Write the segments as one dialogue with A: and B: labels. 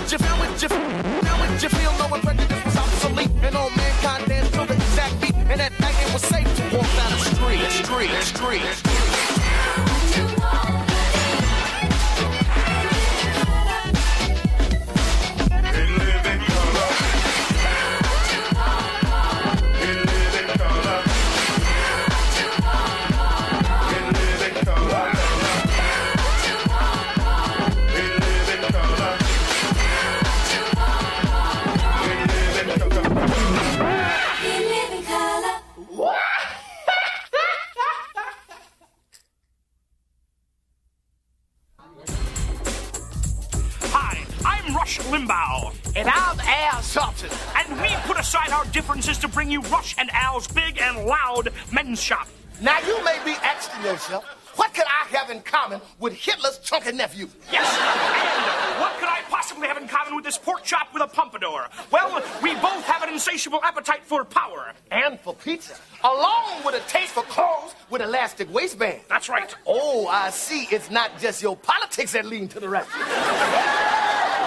A: you feel no one prejudice was obsolete, and all mankind danced to the exact beat, and at night it was safe to walk down the street.
B: And I'm Al Sultan.
C: And we put aside our differences to bring you Rush and Al's big and loud men's shop.
A: Now you may be asking yourself, what could I have in common with Hitler's chunky nephew?
C: Yes, and what could I possibly have in common with this pork chop with a pompadour? Well, we both have an insatiable appetite for power.
A: And for pizza, along with a taste for clothes with elastic waistbands.
C: That's right.
A: Oh, I see. It's not just your politics that lean to the right.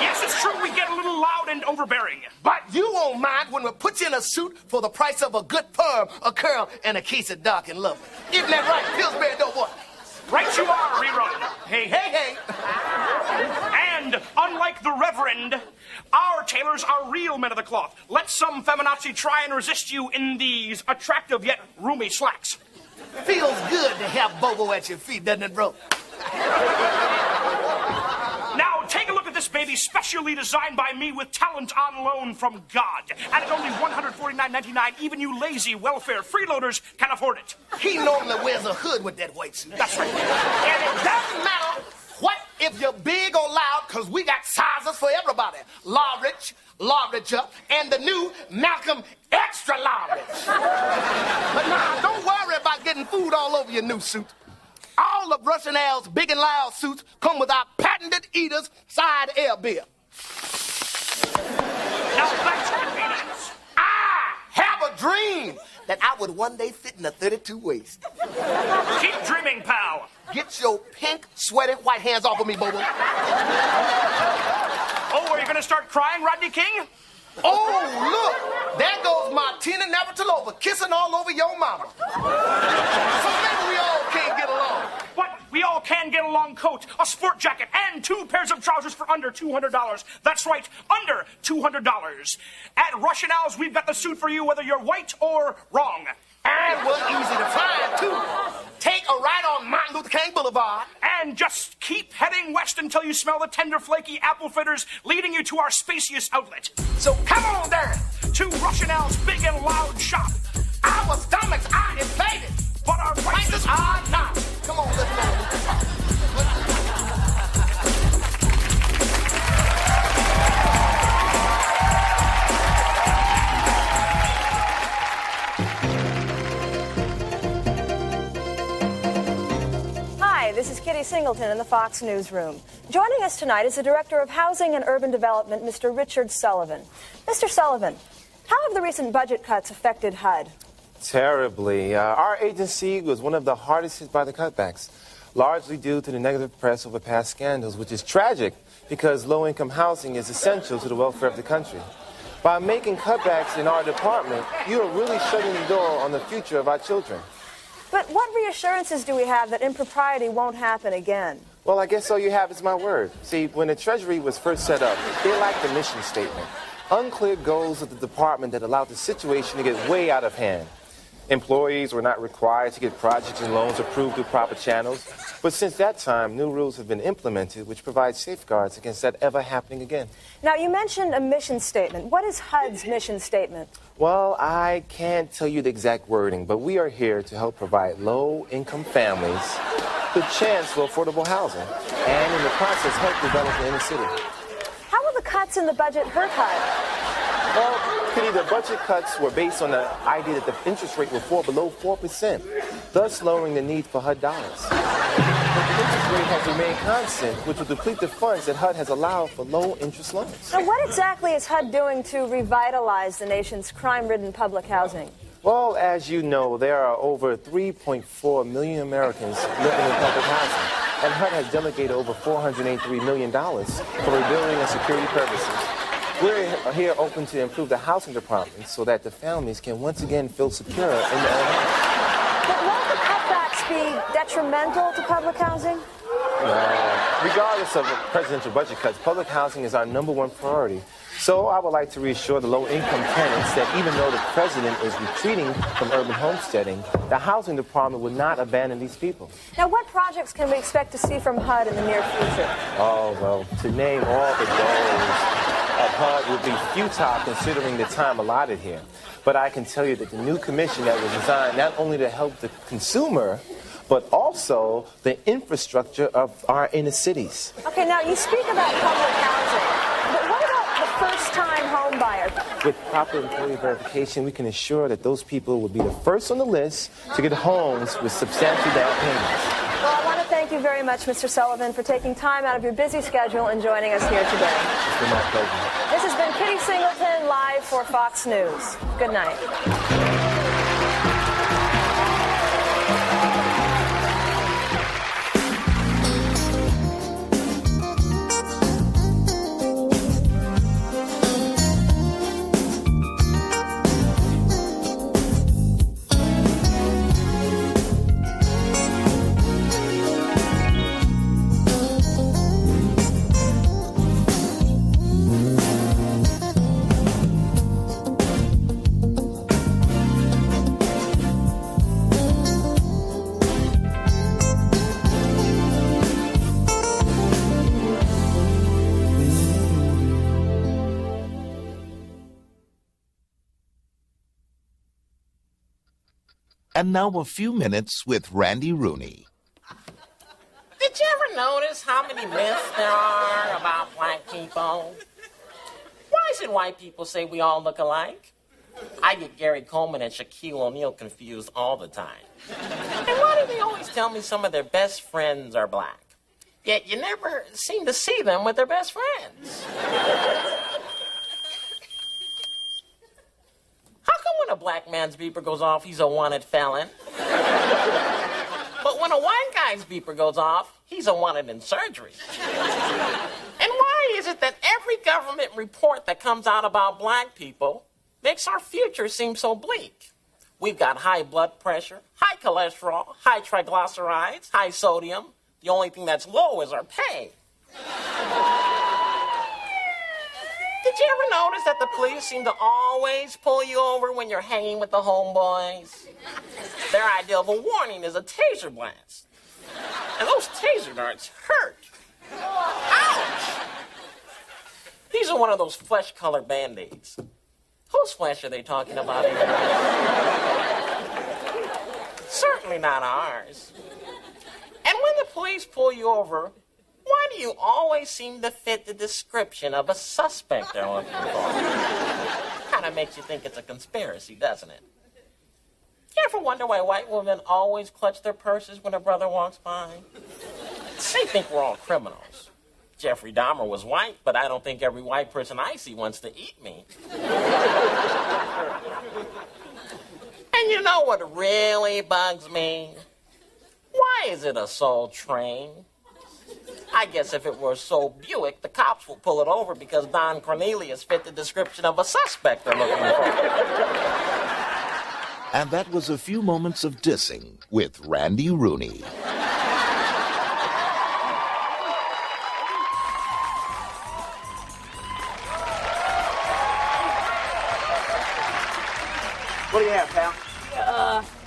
C: Yes, it's true, we get a little loud and overbearing.
A: But you won't mind when we put you in a suit for the price of a good perm, a curl, and a case of dark and lovely. Isn't that right, Pillsbury Doughboy?
C: Right you are, Rerun.
A: Hey, hey, hey.
C: And unlike the Reverend, our tailors are real men of the cloth. Let some feminazi try and resist you in these attractive yet roomy slacks.
A: Feels good to have Bobo at your feet, doesn't it, bro?
C: Now, take a look at this baby, specially designed by me with talent on loan from God. And at only $149.99, even you lazy welfare freeloaders can afford it.
A: He normally wears a hood with that white suit.
C: That's right.
A: And it doesn't matter what if you're big or loud, because we got sizes for everybody. Large, larger, and the new Malcolm Extra Large. But now, don't worry about getting food all over your new suit. All of Rush and Al's big and loud suits come with our patented Eater's side air beer.
C: Now that's convenience.
A: I have a dream that I would one day fit in a 32 waist.
C: Keep dreaming, pal.
A: Get your pink, sweaty white hands off of me, Bobo.
C: Oh, are you going to start crying, Rodney King?
A: Oh, look. There goes Martina Navratilova kissing all over your mama. So maybe we all can't get along.
C: What? We all can get a long coat, a sport jacket, and 2 pairs of trousers for under $200. That's right, under $200. At Rush and Al's, we've got the suit for you whether you're white or wrong.
A: And we're easy to find, too. Take a ride on Martin Luther King Boulevard.
C: And just keep heading west until you smell the tender, flaky apple fritters leading you to our spacious outlet.
A: So come on down
C: to Rush and Al's big and loud shop.
A: Our stomachs are inflated,
C: but our prices
A: are not. Come on, let's go.
D: This is Kitty Singleton in the Fox Newsroom. Joining us tonight is the Director of Housing and Urban Development, Mr. Richard Sullivan. Mr. Sullivan, how have the recent budget cuts affected HUD?
E: Terribly. Our agency was one of the hardest hit by the cutbacks, largely due to the negative press over past scandals, which is tragic because low-income housing is essential to the welfare of the country. By making cutbacks in our department, you are really shutting the door on the future of our children.
D: But what reassurances do we have that impropriety won't happen again?
E: Well, I guess all you have is my word. See, when the Treasury was first set up, they lacked a mission statement. Unclear goals of the department that allowed the situation to get way out of hand. Employees were not required to get projects and loans approved through proper channels. But since that time, new rules have been implemented which provide safeguards against that ever happening again.
D: Now, you mentioned a mission statement. What is HUD's mission statement?
E: Well, I can't tell you the exact wording, but we are here to help provide low-income families the chance for affordable housing and, in the process, help develop the inner city.
D: How will the cuts in the budget hurt HUD?
E: Well, Kitty, the budget cuts were based on the idea that the interest rate will fall below 4%, thus lowering the need for HUD dollars. But the interest rate has remained constant, which will deplete the funds that HUD has allowed for low-interest loans.
D: So what exactly is HUD doing to revitalize the nation's crime-ridden public housing?
E: Well, as you know, there are over 3.4 million Americans living in public housing. and HUD has delegated over $483 million for rebuilding and security purposes. We're here open to improve the housing department so that the families can once again feel secure in their own homes.
D: But won't the cutbacks be detrimental to public housing?
E: Regardless of presidential budget cuts, public housing is our #1 priority. So I would like to reassure the low-income tenants that even though the president is retreating from urban homesteading, the housing department would not abandon these people.
D: Now, what projects can we expect to see from HUD in the near future?
E: Oh, well, to name all the goals of HUD would be futile considering the time allotted here. But I can tell you that the new commission that was designed not only to help the consumer, but also the infrastructure of our inner cities.
D: Okay, now you speak about public housing, but what about the first-time home buyer?
E: With proper employee verification, we can ensure that those people will be the first on the list to get homes with substantial down payments.
D: Well, I want to thank you very much, Mr. Sullivan, for taking time out of your busy schedule and joining us here today.
E: It's been my pleasure.
D: This has been Kitty Singleton, live for Fox News. Good night.
F: And now a few minutes with Randy Rooney.
G: Did you ever notice how many myths there are about black people? Why is it white people say we all look alike? I get Gary Coleman and Shaquille O'Neal confused all the time. And why do they always tell me some of their best friends are black? Yet you never seem to see them with their best friends. How come when a black man's beeper goes off, he's a wanted felon? But when a white guy's beeper goes off, he's a wanted in surgery. And why is it that every government report that comes out about black people makes our future seem so bleak? We've got high blood pressure, high cholesterol, high triglycerides, high sodium. The only thing that's low is our pay. Did you ever notice that the police seem to always pull you over when you're hanging with the homeboys? Their idea of a warning is a taser blast. And those taser darts hurt. Ouch! These are one of those flesh-colored Band-Aids. Whose flesh are they talking about here? Certainly not ours. And when the police pull you over, why do you always seem to fit the description of a suspect they're looking for? Kind of makes you think it's a conspiracy, doesn't it? You ever wonder why white women always clutch their purses when a brother walks by? They think we're all criminals. Jeffrey Dahmer was white, but I don't think every white person I see wants to eat me. And you know what really bugs me? Why is it a Soul Train? I guess if it were so Buick, the cops would pull it over because Don Cornelius fit the description of a suspect they're looking for.
F: And that was a few moments of dissing with Randy Rooney.
B: What do you have, pal?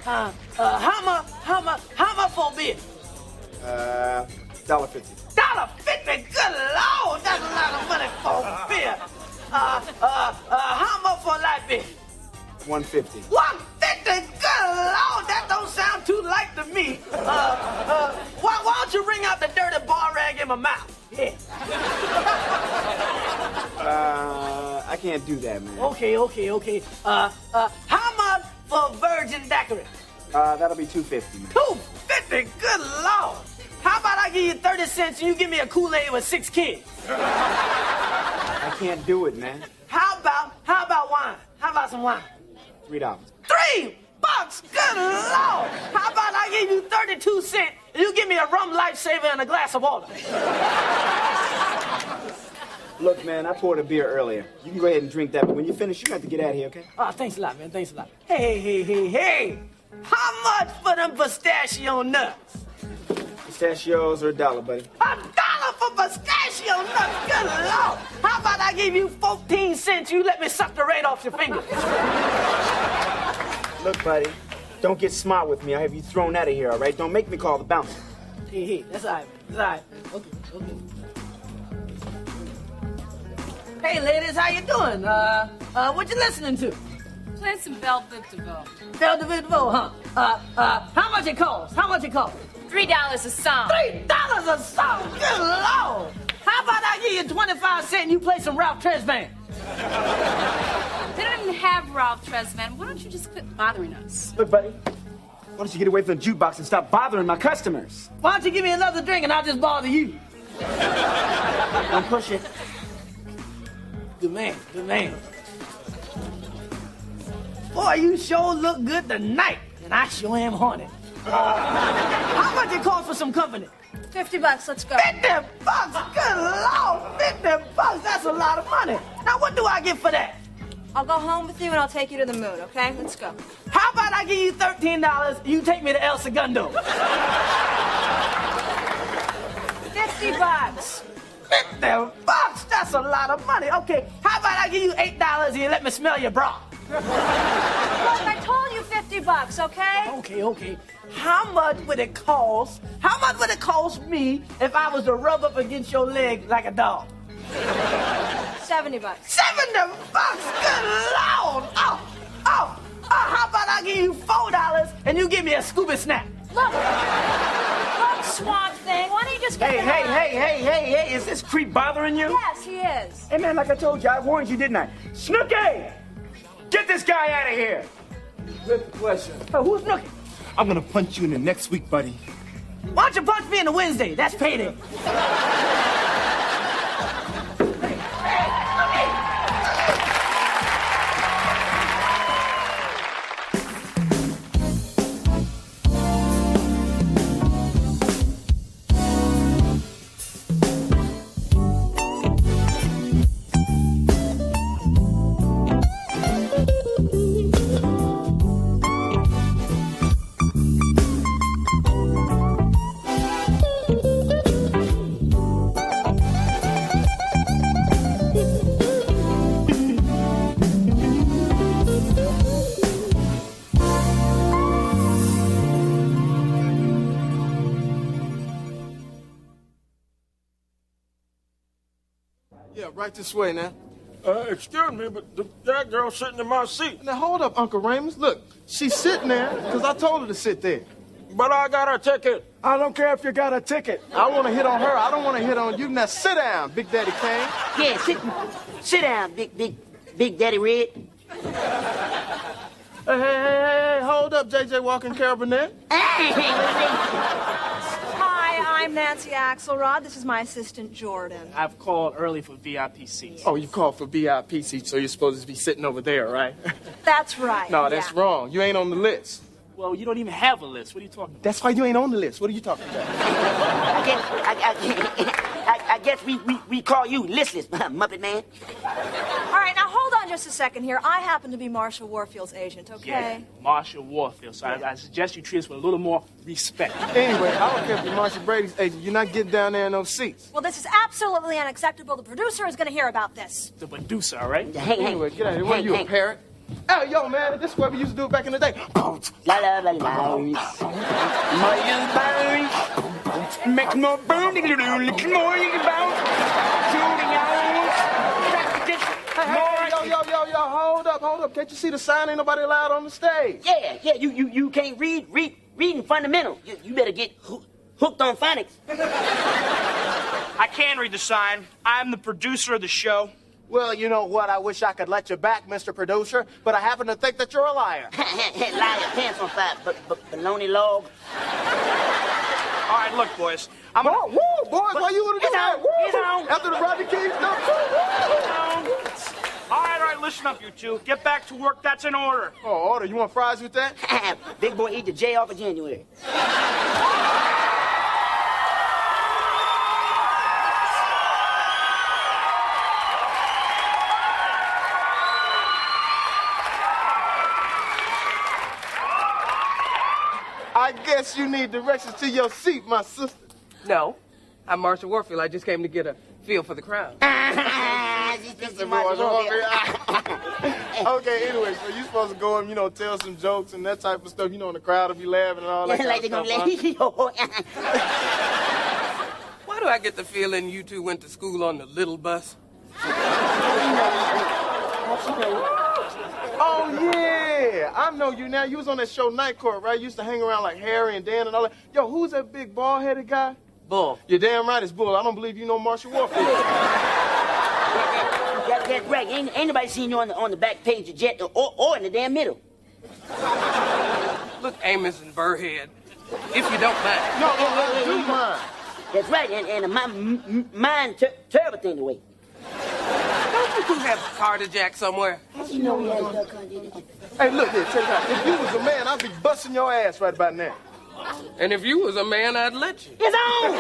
H: How much for a beer?
B: $1.50.
H: $1.50? Good Lord, that's a lot of money for a beer. How much for a light beer?
B: $1.50.
H: $1.50? Good Lord, that don't sound too light to me. Why don't you wring out the dirty bar rag in my mouth? Yeah.
B: I can't do that, man.
H: Okay. How much for virgin daiquiri?
B: That'll be $2.50, man.
H: $2.50? Good Lord. How about I give you 30 cents and you give me a Kool-Aid with 6 kids?
B: I can't do it, man.
H: How about wine? How about some wine?
B: $3.
H: $3? Good Lord! How about I give you 32 cents you give me a rum lifesaver and a glass of water.
B: Look, man, I poured a beer earlier. You can go ahead and drink that, but when you finish, you have to get out of here, okay?
H: Oh, thanks a lot, man. Thanks a lot. Hey. How much for them pistachio nuts?
B: Pistachios are $1, buddy.
H: $1 for pistachio nuts? Good Lord. How about I give you 14 cents? You let me suck the rain off your fingers.
B: Look, buddy, don't get smart with me. I'll have you thrown out of here, all right? Don't make me call the bouncer.
H: Hey, that's all right, man. That's all right. Okay. Hey, ladies, how you doing? What you listening to?
I: Play some Belle Biv DeVoe.
H: Belle Biv DeVoe, huh? How much it cost?
I: $3 a song.
H: $3 a song? Good Lord. How about I give you 25 cents and you play some Ralph Tresvant?
I: They don't even have Ralph Tresvant. Why don't you just quit bothering us?
B: Look, buddy, why don't you get away from the jukebox and stop bothering my customers?
H: Why don't you give me another drink and I'll just bother you?
B: Don't push it.
H: Good man. Boy, you sure look good tonight, and I sure am horny. How much it cost for some company?
D: $50, let's go.
H: $50? Good Lord, $50, that's a lot of money. Now, what do I get for that?
D: I'll go home with you and I'll take you to the moon, okay? Let's go.
H: How about I give you $13, you take me to El Segundo?
D: $50.
H: $50? That's a lot of money. Okay, how about I give you $8 and you let me smell your bra?
D: Look, I told you $50, okay?
H: Okay. How much would it cost? How much would it cost me if I was to rub up against your leg like a dog?
D: $70.
H: $70? Good Lord! Oh, how about I give you $4 and you give me a scuba snap?
D: Look, Swamp Thing, why don't you just get the hell out?
B: Hey, is this creep bothering you?
D: Yes, he is.
B: Hey, man, like I told you, I warned you, didn't I? Snooky! Get this guy out of here!
A: Good question.
H: Oh, who's looking?
A: I'm gonna punch you in the next week, buddy.
H: Why don't you punch me in the Wednesday? That's payday.
A: Yeah, right this way now.
C: Excuse me, but that girl's sitting in my seat.
A: Now, hold up, Uncle Ramus. Look, she's sitting there because I told her to sit there.
C: But I got a ticket.
B: I don't care if you got a ticket.
A: I want to hit on her. I don't want to hit on you. Now, sit down, Big Daddy Kane.
J: Yeah, sit down, Big Daddy Red.
A: Hey, hold up, J.J. Walking Carol Burnett.
D: Hi, I'm Nancy Axelrod. This is my assistant, Jordan.
C: I've called early for VIP seats.
A: Oh, you called for VIP seats, so you're supposed to be sitting over there, right?
D: That's right.
A: No, that's wrong. You ain't on the list.
C: Well, you don't even have a list. What are you talking about?
A: That's why you ain't on the list. What are you talking about?
J: I guess we call you listless, Muppet Man.
D: All right, now hold on just a second here. I happen to be Marshall Warfield's agent, okay?
C: Yeah, Marshall Warfield. So I suggest you treat us with a little more respect.
A: Anyway, I don't care if you're Marshall Brady's agent. You're not getting down there in those seats.
D: Well, this is absolutely unacceptable. The producer is going to hear about this.
C: The producer, all right?
A: Anyway, get out of here. What are you, a parrot? Hey, yo, man, this is what we used to do back in the day.
J: La la la la.
B: My little bounce. Make more boom, little more bounce.
A: Hey, yo, hold up. Can't you see the sign? Ain't nobody allowed on the stage.
J: Yeah, you can't reading fundamental. You better get hooked on phonics.
C: I can read the sign. I'm the producer of the show.
A: Well, you know what? I wish I could let you back, Mr. Producer, but I happen to think that you're a liar.
J: Liar, pants on fire, baloney log.
C: All right, look, boys.
A: Whoa, boys, why you want to do that?
J: He's on.
A: After the Rodney King stuff,
C: All right, listen up, you two. Get back to work. That's in order.
A: Oh, order. You want fries with that?
J: Big boy eat the J off of January.
K: guess you need directions to your seat, my sister.
L: No, I'm Marshall Warfield. I just came to get a feel for the crowd.
K: Okay, anyway, so you supposed to go and, tell some jokes and that type of stuff. And the crowd will be laughing and all that
J: Like
K: kind
J: they're
K: of
J: gonna
K: stuff.
L: Why do I get the feeling you two went to school on the little bus?
K: Oh, yeah. I know you now. You was on that show Night Court, right? You used to hang around like Harry and Dan and all that. Yo, who's that big bald-headed guy?
J: Bull.
K: You're damn right it's Bull. I don't believe you know Marshall Warfield.
J: That's right. Ain't nobody seen you on the back page of Jet or in the damn middle.
L: Look, Amos and Burhead, if you don't mind.
K: No, I do mind.
J: That's right, and mine terrible thing to wait.
L: Don't you two have Carter Jack somewhere?
J: You know we had
K: Hey, look here, check it out. If you was a man, I'd be busting your ass right about now.
L: And if you was a man, I'd let you.
J: It's on!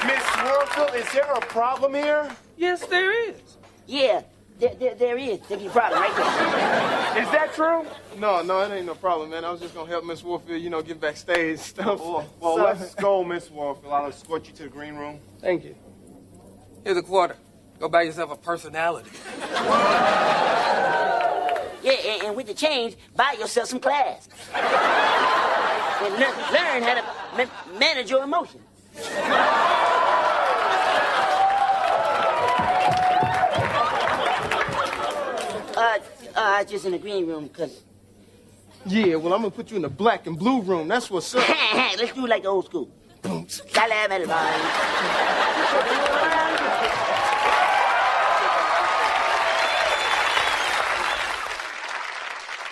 K: Miss Warfield, is there a problem here?
L: Yes, there is.
J: Yeah, there is. Take your problem right there.
K: Is that true? No, it ain't no problem, man. I was just gonna help Miss Warfield, get backstage and stuff.
E: Well, let's go, Miss Warfield. I'll escort you to the green room.
L: Thank you. Here's a quarter. Go buy yourself a personality.
J: Yeah, and with the change, buy yourself some class. And learn how to manage your emotions. Just in the green room, cuz.
K: Yeah, well, I'm gonna put you in the black and blue room. That's what's up.
J: Let's do it like the old school. Salam everybody.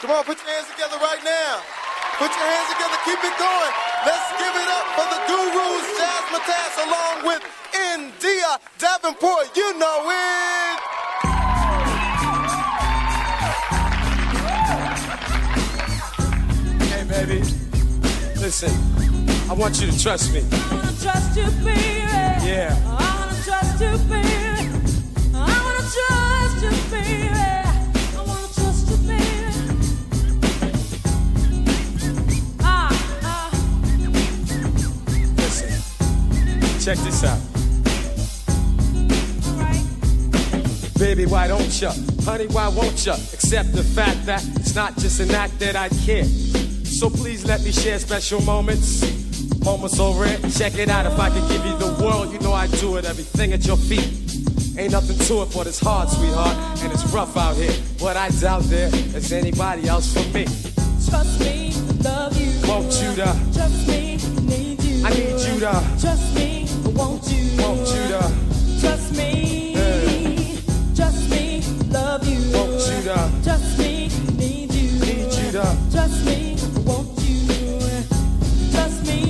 M: Come on, put your hands together right now. Put your hands together, keep it going. Let's give it up for the Gurus, Jazz Matas, along with India Davenport. You know it.
N: Hey, baby, listen, I want you to trust me.
O: I wanna trust you, baby.
N: Yeah.
O: I wanna trust you, baby. I wanna trust you, baby. I wanna trust you, baby.
N: Listen, check this out. Baby, why don't ya? Honey, why won't ya? Accept the fact that it's not just an act that I care. So please let me share special moments. Moments so rare, check it out. If I could give you the world, you know I'd do it. Everything at your feet. Ain't nothing to it, but it's hard, sweetheart. And it's rough out here. But I doubt there is anybody else for me.
O: Trust me, love you.
N: Won't you to?
O: Trust me, need you.
N: I need you to.
O: Trust me, won't you?
N: Won't you to?
O: Trust me. Trust me, love you.
N: Won't you to?
O: Trust me, need you.
N: Need you to.
O: Trust me, won't you? Trust me.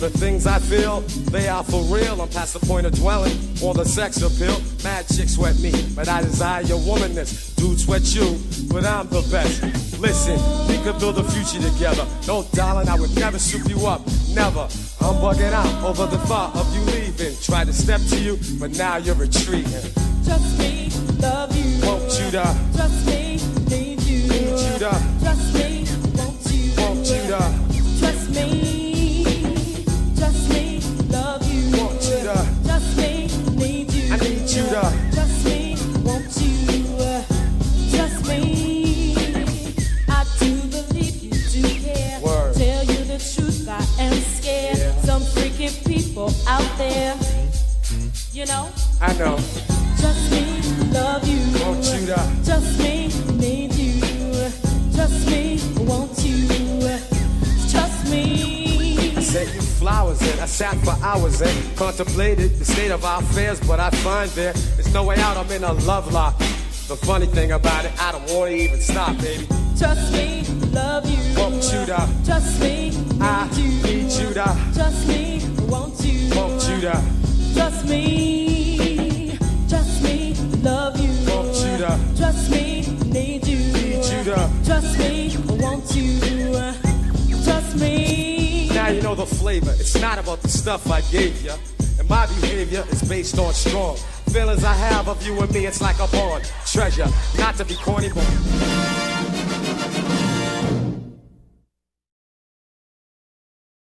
N: The things I feel, they are for real. I'm past the point of dwelling on the sex appeal. Mad chicks sweat me, but I desire your womanness. Dudes sweat you, but I'm the best. Listen, we could build a future together. No, darling, I would never soup you up. Never. I'm bugging out over the thought of you leaving. Tried to step to you, but now you're retreating.
O: Trust me, love you.
N: Won't you to?
O: Trust me, need you.
N: Need you to?
O: Trust me, won't you?
N: Won't you to?
O: Trust me. Trust me, love you.
N: Won't you to?
O: Trust me, need you.
N: I need you to.
O: Trust me, won't you? Trust me. I do believe you do care.
N: Word.
O: Tell you the truth, I am scared.
N: Yeah.
O: Some freaky people out there. You know?
N: I know.
O: Trust me, love you.
N: Won't you to?
O: Trust me, need you. Trust me, won't you? Trust me.
N: I sent you flowers and I sat for hours and contemplated the state of our affairs, but I find there's no way out. I'm in a love lock. The funny thing about it, I don't want to even stop, baby.
O: Trust me, love you.
N: Won't you to?
O: Trust me,
N: I need you to.
O: Trust me, won't you?
N: Won't you to?
O: Trust me. Trust me, love you.
N: Won't you to?
O: Trust me, need you.
N: Need you to?
O: Trust me, won't you? Trust me.
N: Now you know the flavor. It's not about the stuff I gave ya. And my behavior is based on strong feelings I have of you and me, it's like a bond. Treasure, not to be corny, but